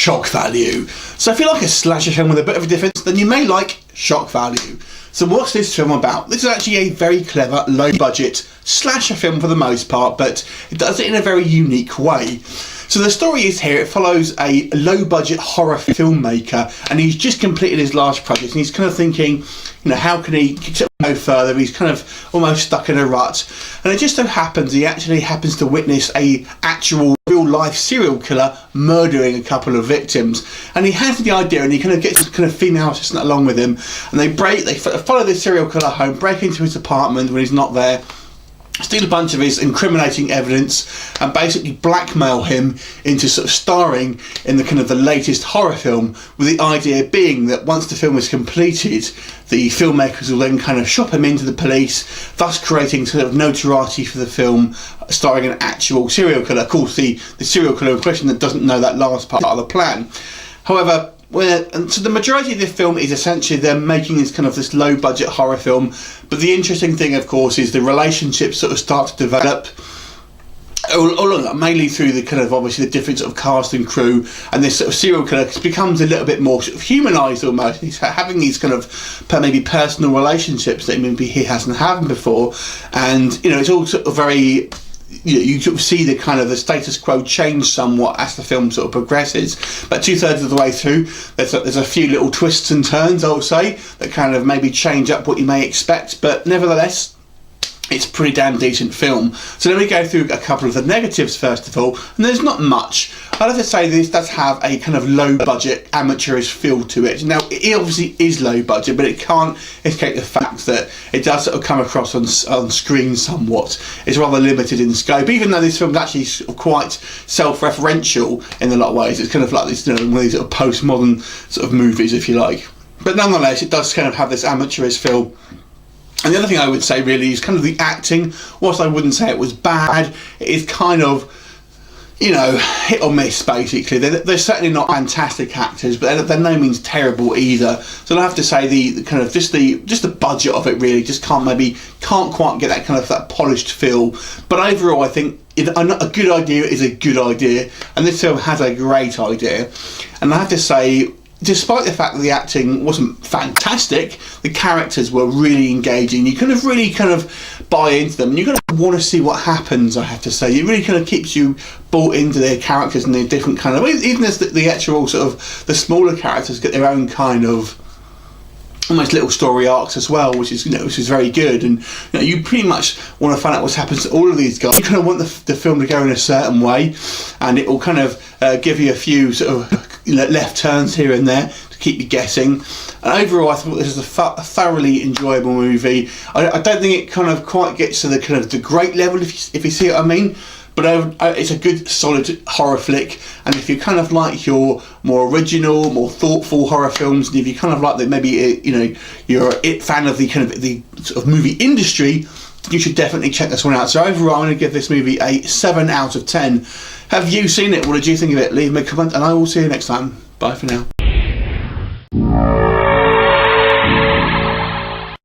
shock value. So if you like a slasher film with a bit of a difference, then you may like shock value. So what's this film about? This is actually a very clever, low-budget slasher film for the most part, but it does it in a very unique way. So the story is here, it follows a low-budget horror filmmaker, and he's just completed his last project, and he's kind of thinking, how can he go further? He's kind of almost stuck in a rut. And it just so happens he actually happens to witness a actual real-life serial killer murdering a couple of victims. And he has the idea, and he kind of gets this kind of female assistant along with him, and they follow this serial killer home, break into his apartment when he's not there, steal a bunch of his incriminating evidence, and basically blackmail him into sort of starring in the kind of the latest horror film, with the idea being that once the film is completed, the filmmakers will then kind of shop him into the police, thus creating sort of notoriety for the film, starring an actual serial killer. Of course, the serial killer in question that doesn't know that last part of the plan. However, so the majority of the film is essentially them making this low budget horror film, but the interesting thing, of course, is the relationships sort of start to develop, mainly through the kind of obviously the different sort of cast and crew, and this sort of serial killer becomes a little bit more sort of humanised almost. He's having these kind of maybe personal relationships that maybe he hasn't had before, and it's all sort of very. You sort of see the status quo change somewhat as the film sort of progresses. But 2/3 of the way through, there's a few little twists and turns, I would say, that kind of maybe change up what you may expect. But nevertheless, it's a pretty damn decent film. So let me go through a couple of the negatives first of all, and there's not much. I'd have to say this does have a kind of low budget, amateurish feel to it. Now, it obviously is low budget, but it can't escape the fact that it does sort of come across on screen somewhat. It's rather limited in scope, even though this film is actually sort of quite self-referential in a lot of ways. It's kind of like this, one of these sort of postmodern sort of movies, if you like. But nonetheless, it does kind of have this amateurish feel. And the other thing I would say really is kind of the acting. Whilst I wouldn't say it was bad, it is kind of, hit or miss basically. They're certainly not fantastic actors, but they're no means terrible either. So I have to say the kind of just the budget of it really just can't quite get that kind of that polished feel. But overall, I think a good idea is a good idea, and this film has a great idea. And I have to say, despite the fact that the acting wasn't fantastic, the characters were really engaging. You kind of really buy into them, and you kind of want to see what happens, I have to say. It really kind of keeps you bought into their characters and their different kind of, even as the actual sort of the smaller characters get their own kind of almost little story arcs as well, which is very good. And you pretty much want to find out what's happened to all of these guys. You kind of want the film to go in a certain way, and it will kind of give you a few sort of left turns here and there to keep you guessing. And overall, I thought this was a thoroughly enjoyable movie. I don't think it kind of quite gets to the kind of the great level, if you see what I mean. But it's a good, solid horror flick, and if you kind of like your more original, more thoughtful horror films, and if you kind of like that, maybe you're a fan of the kind of the sort of movie industry, you should definitely check this one out. So overall, I'm going to give this movie a 7 out of 10. Have you seen it? What did you think of it? Leave me a comment, and I will see you next time. Bye for now.